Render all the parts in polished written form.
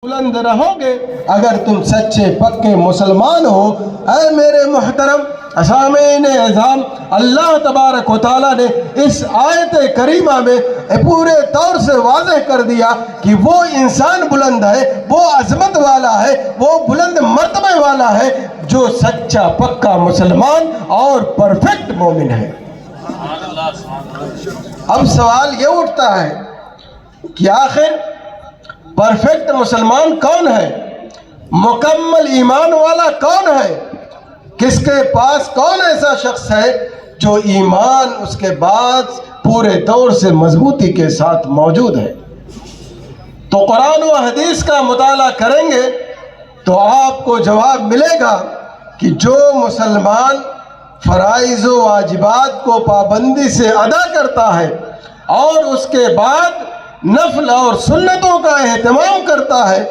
بلند رہو گے اگر تم سچے پکے مسلمان ہو۔ اے میرے محترم سامعین اعظام، اللہ تبارک و تعالیٰ نے اس آیت کریمہ میں پورے طور سے واضح کر دیا کہ وہ انسان بلند ہے، وہ عظمت والا ہے، وہ بلند مرتبے والا ہے جو سچا پکا مسلمان اور پرفیکٹ مومن ہے۔ اب سوال یہ اٹھتا ہے کہ آخر پرفیکٹ مسلمان کون ہے؟ مکمل ایمان والا کون ہے؟ کس کے پاس کون ایسا شخص ہے جو ایمان اس کے بعد پورے طور سے مضبوطی کے ساتھ موجود ہے؟ تو قرآن و حدیث کا مطالعہ کریں گے تو آپ کو جواب ملے گا کہ جو مسلمان فرائض و واجبات کو پابندی سے ادا کرتا ہے اور اس کے بعد نفل اور سنتوں کا اہتمام کرتا ہے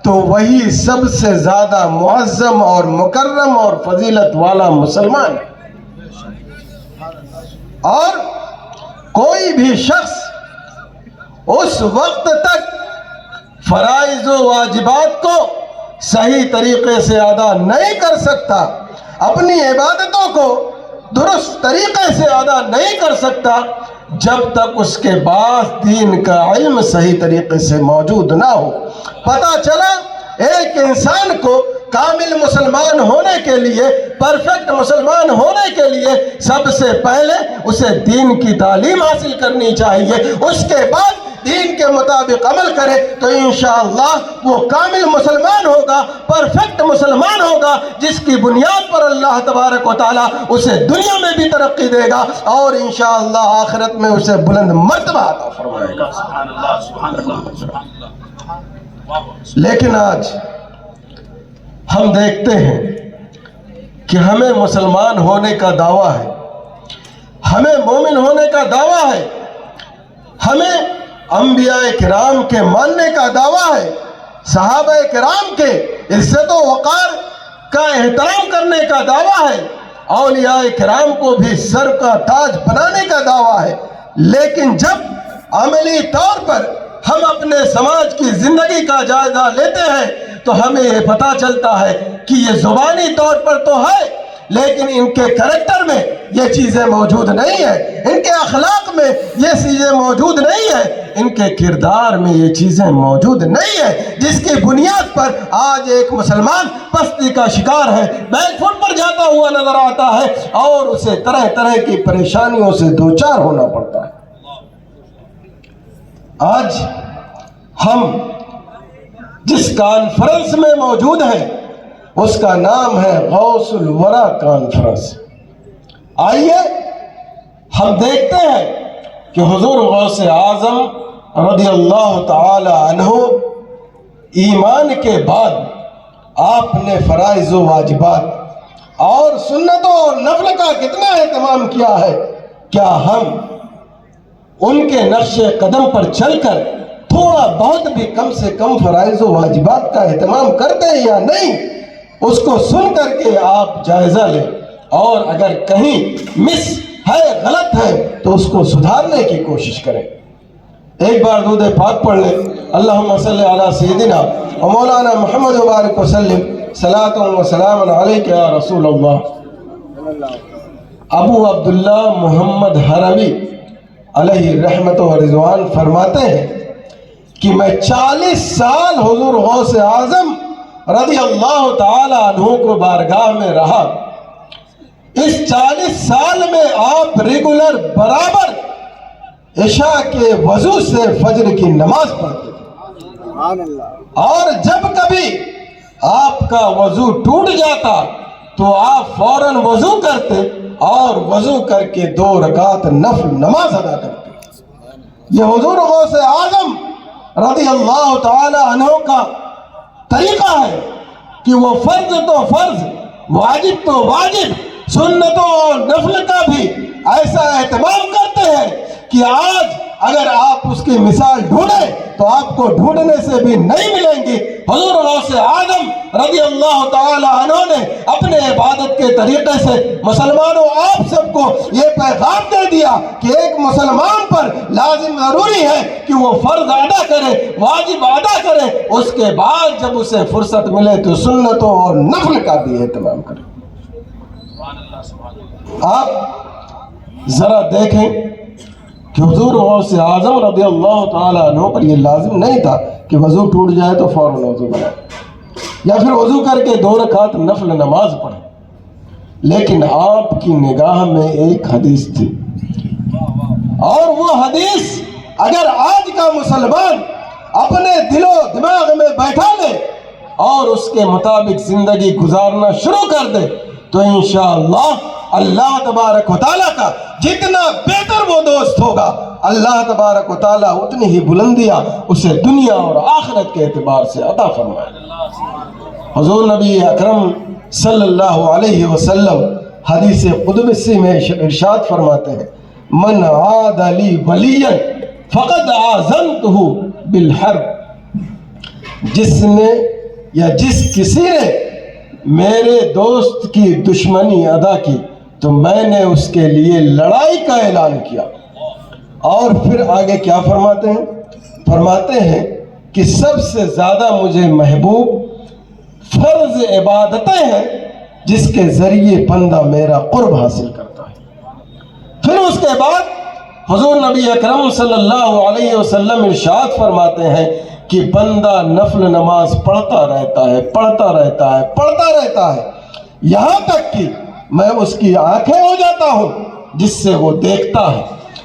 تو وہی سب سے زیادہ معظم اور مکرم اور فضیلت والا مسلمان ہے۔ اور کوئی بھی شخص اس وقت تک فرائض و واجبات کو صحیح طریقے سے ادا نہیں کر سکتا، اپنی عبادتوں کو درست طریقے سے ادا نہیں کر سکتا جب تک اس کے پاس دین کا علم صحیح طریقے سے موجود نہ ہو۔ پتہ چلا ایک انسان کو کامل مسلمان ہونے کے لیے، پرفیکٹ مسلمان ہونے کے لیے سب سے پہلے اسے دین کی تعلیم حاصل کرنی چاہیے، اس کے بعد دین کے مطابق عمل کرے تو انشاءاللہ وہ کامل مسلمان ہوگا، پرفیکٹ مسلمان ہوگا، جس کی بنیاد پر اللہ تبارک و تعالیٰ اسے دنیا میں بھی ترقی دے گا اور انشاءاللہ آخرت میں اسے بلند مرتبہ عطا فرمائے گا۔ لیکن آج ہم دیکھتے ہیں کہ ہمیں مسلمان ہونے کا دعویٰ ہے، ہمیں مومن ہونے کا دعویٰ ہے، ہمیں انبیاء کرام کے ماننے کا دعویٰ ہے، صحابہ کرام کے عزت و وقار کا احترام کرنے کا دعویٰ ہے، اولیاء کرام کو بھی سر کا تاج بنانے کا دعویٰ ہے۔ لیکن جب عملی طور پر ہم اپنے سماج کی زندگی کا جائزہ لیتے ہیں تو ہمیں یہ پتہ چلتا ہے کہ یہ زبانی طور پر تو ہے لیکن ان کے کریکٹر میں یہ چیزیں موجود نہیں ہیں، ان کے اخلاق میں یہ چیزیں موجود نہیں ہیں، ان کے کردار میں یہ چیزیں موجود نہیں ہیں، جس کی بنیاد پر آج ایک مسلمان پستی کا شکار ہے، بیک فٹ پر جاتا ہوا نظر آتا ہے اور اسے طرح طرح کی پریشانیوں سے دوچار ہونا پڑتا ہے۔ آج ہم جس کانفرنس میں موجود ہیں اس کا نام ہے غوث الورا کانفرنس۔ آئیے ہم دیکھتے ہیں کہ حضور غوث اعظم رضی اللہ تعالی عنہ ایمان کے بعد آپ نے فرائض و واجبات اور سنتوں اور نفل کا کتنا اہتمام کیا ہے؟ کیا ہم ان کے نقش قدم پر چل کر تھوڑا بہت بھی کم سے کم فرائض و واجبات کا اہتمام کرتے ہیں یا نہیں؟ اس کو سن کر کے آپ جائزہ لیں اور اگر کہیں مس ہے، غلط ہے تو اس کو سدھارنے کی کوشش کریں۔ ایک بار درود پاک پڑھ لیں۔ اللہم صلی علی سیدنا و مولانا محمد وبارک وسلم، صلاۃ و سلام علیک یا رسول اللہ۔ ابو عبداللہ محمد حروی علیہ رحمت و رضوان فرماتے ہیں کہ میں 40 سال حضور غوث اعظم رضی اللہ تعالی عنہ کو بارگاہ میں رہا۔ اس 40 سال میں آپ ریگولر برابر عشاء کے وضو سے فجر کی نماز پڑھتے تھے، اور جب کبھی آپ کا وضو ٹوٹ جاتا تو آپ فوراً وضو کرتے اور وضو کر کے 2 رکعت نفل نماز ادا کرتے۔ یہ حضور غوث اعظم رضی اللہ تعالی عنہ کا طریقہ ہے کہ وہ فرض تو فرض، واجب تو واجب، سنتوں اور نفل کا بھی ایسا اہتمام کرتے ہیں کہ آج اگر آپ اس کی مثال ڈھونڈیں تو آپ کو ڈھونڈنے سے بھی نہیں ملیں گی۔ حضور غوث اعظم رضی اللہ تعالی عنہ نے اپنے عبادت کے طریقے سے مسلمانوں آپ سب کو یہ پیغام دے دیا کہ ایک مسلمان پر لازم ضروری ہے کہ وہ فرض ادا کرے، واجب ادا کرے، اس کے بعد جب اسے فرصت ملے تو سنتوں اور نفل کا بھی اہتمام کرے۔ آپ ذرا دیکھیں کہ حضور غوث اعظم رضی اللہ تعالیٰ عنہ پر یہ لازم نہیں تھا کہ وضو ٹوٹ جائے تو فوراً وضو بنائے یا پھر وضو کر کے 2 رکعت نفل نماز پڑھیں، لیکن آپ کی نگاہ میں ایک حدیث تھی، اور وہ حدیث اگر آج کا مسلمان اپنے دل و دماغ میں بیٹھا لے اور اس کے مطابق زندگی گزارنا شروع کر دے تو انشاءاللہ اللہ تبارک و تعالیٰ کا جتنا بہتر وہ دوست ہوگا، اللہ تبارک و تعالیٰ اتنی ہی بلندیاں اسے دنیا اور آخرت کے اعتبار سے عطا فرمائے۔ حضور نبی اکرم صلی اللہ علیہ وسلم حدیث قدسی میں ارشاد فرماتے ہیں، من عاد لی ولیا فقد آذنتہ بالحرب، جس نے یا جس کسی نے میرے دوست کی دشمنی ادا کی تو میں نے اس کے لیے لڑائی کا اعلان کیا۔ اور پھر آگے کیا فرماتے ہیں؟ فرماتے ہیں کہ سب سے زیادہ مجھے محبوب فرض عبادتیں ہیں جس کے ذریعے بندہ میرا قرب حاصل کرتا ہے۔ پھر اس کے بعد حضور نبی اکرم صلی اللہ علیہ وسلم ارشاد فرماتے ہیں کہ بندہ نفل نماز پڑھتا رہتا ہے، پڑھتا رہتا ہے، پڑھتا رہتا ہے، یہاں تک کہ میں اس کی آنکھیں ہو جاتا ہوں جس سے وہ دیکھتا ہے،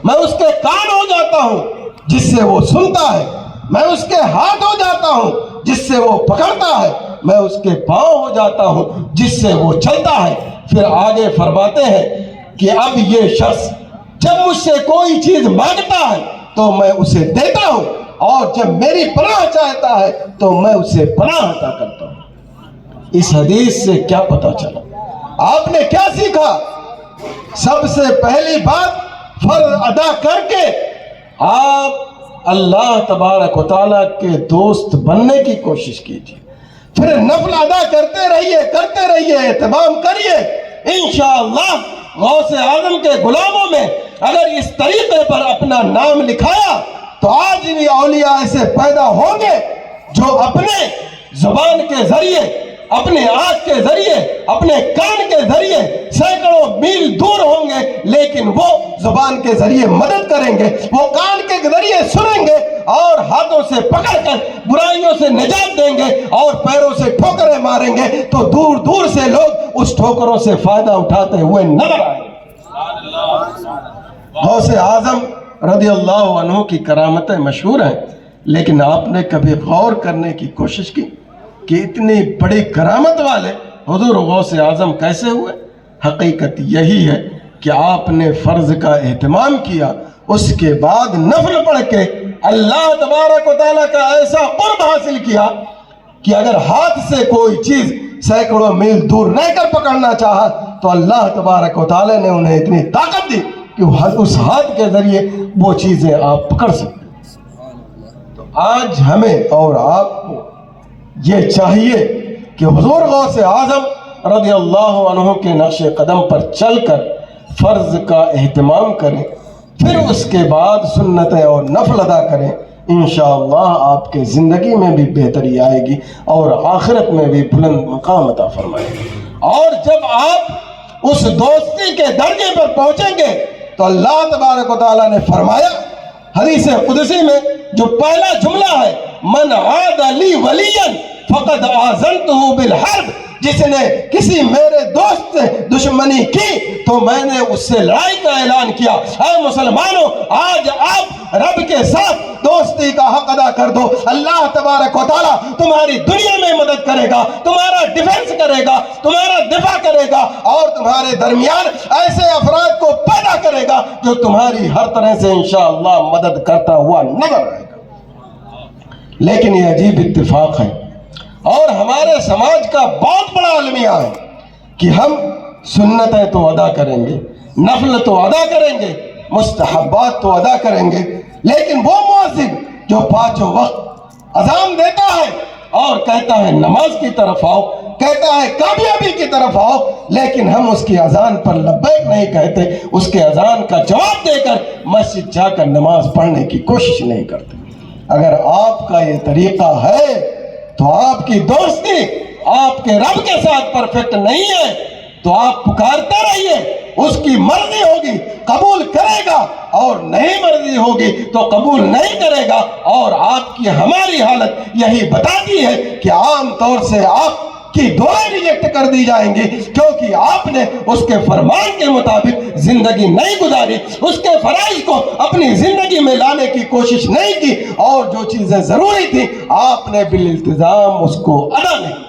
میں اس کے کان ہو جاتا ہوں جس سے وہ سنتا ہے، میں اس کے ہاتھ ہو جاتا ہوں جس سے وہ پکڑتا ہے، میں اس کے پاؤں ہو جاتا ہوں جس سے وہ چلتا ہے۔ پھر آگے فرماتے ہیں کہ اب یہ شخص جب مجھ سے کوئی چیز مانگتا ہے تو میں اسے دیتا ہوں، اور جب میری پناہ چاہتا ہے تو میں اسے پناہ عطا کرتا ہوں۔ اس حدیث سے کیا پتہ چلا؟ آپ نے کیا سیکھا؟ سب سے پہلی بات، فرض ادا کر کے آپ اللہ تبارک و تعالیٰ کے دوست بننے کی کوشش کیجیے، پھر نفل ادا کرتے رہیے، اہتمام کریے۔ انشاءاللہ غوث اعظم کے غلاموں میں اگر اس طریقے پر اپنا نام لکھایا تو آج بھی اولیاء ایسے پیدا ہوں گے جو اپنے زبان کے ذریعے، اپنے آنکھ کے ذریعے، اپنے کان کے ذریعے سینکڑوں میل دور ہوں گے، لیکن وہ زبان کے ذریعے مدد کریں گے، وہ کان کے ذریعے سنیں گے اور ہاتھوں سے پکڑ کر برائیوں سے نجات دیں گے اور پیروں سے ٹھوکریں ماریں گے تو دور دور سے لوگ اس ٹھوکروں سے فائدہ اٹھاتے ہوئے نظر آئیں گے۔ غوث اعظم رضی اللہ عنہ کی کرامتیں مشہور ہیں، لیکن آپ نے کبھی غور کرنے کی کوشش کی کہ اتنی بڑی کرامت والے حضور غوث اعظم کیسے ہوئے؟ حقیقت یہی ہے کہ آپ نے فرض کا اہتمام کیا، اس کے بعد نفل پڑھ کے اللہ تبارک و تعالیٰ کا ایسا قرب حاصل کیا کہ اگر ہاتھ سے کوئی چیز سینکڑوں میل دور رہ کر پکڑنا چاہا تو اللہ تبارک و تعالیٰ نے انہیں اتنی طاقت دی کہ اس ہاتھ کے ذریعے وہ چیزیں آپ پکڑ سکتے۔ تو آج ہمیں اور آپ کو یہ چاہیے کہ حضور غوث اعظم رضی اللہ عنہ کے نقش قدم پر چل کر فرض کا اہتمام کریں، پھر اس کے بعد سنتیں اور نفل ادا کریں۔ انشاءاللہ آپ کے زندگی میں بھی بہتری آئے گی اور آخرت میں بھی بلند مقام عطا فرمائے گی۔ اور جب آپ اس دوستی کے درجے پر پہنچیں گے تو اللہ تبارک و تعالیٰ نے فرمایا حدیث قدسی میں جو پہلا جملہ ہے، من عاد لی ولیا فقد آذنتہ بالحرب، جس نے کسی میرے دوست سے دشمنی کی تو میں نے اس سے لڑائی کا اعلان کیا۔ اے مسلمانوں، آج آپ رب کے ساتھ دوستی کا حق ادا کر دو، اللہ تبارک و تعالیٰ تمہاری دنیا میں مدد کرے گا، تمہارا ڈیفنس کرے گا، تمہارا دفاع کرے گا اور تمہارے درمیان ایسے افراد کو پیدا کرے گا جو تمہاری ہر طرح سے انشاءاللہ مدد کرتا ہوا نظر آئے گا۔ لیکن یہ عجیب اتفاق ہے اور ہمارے سماج کا بہت بڑا المیہ ہے کہ ہم سنتیں تو ادا کریں گے، نفل تو ادا کریں گے، مستحبات تو ادا کریں گے، لیکن وہ مؤذن جو پانچوں وقت اذان دیتا ہے اور کہتا ہے نماز کی طرف آؤ، کہتا ہے کامیابی کی طرف آؤ، لیکن ہم اس کی اذان پر لبیک نہیں کہتے، اس کے اذان کا جواب دے کر مسجد جا کر نماز پڑھنے کی کوشش نہیں کرتے۔ اگر آپ کا یہ طریقہ ہے تو آپ کی دوستی آپ کے رب کے ساتھ پرفیکٹ نہیں ہے، تو آپ پکارتے رہیے، اس کی مرضی ہوگی قبول کرے گا، اور نہیں مرضی ہوگی تو قبول نہیں کرے گا۔ اور آپ کی ہماری حالت یہی بتاتی ہے کہ عام طور سے آپ کی دعائیں ریجیکٹ کر دی جائیں گی، کیونکہ آپ نے اس کے فرمان کے مطابق زندگی نہیں گزاری، اس کے فرائض کو اپنی زندگی میں لانے کی کوشش نہیں کی، اور جو چیزیں ضروری تھی آپ نے بالالتزام اس کو ادا نہیں۔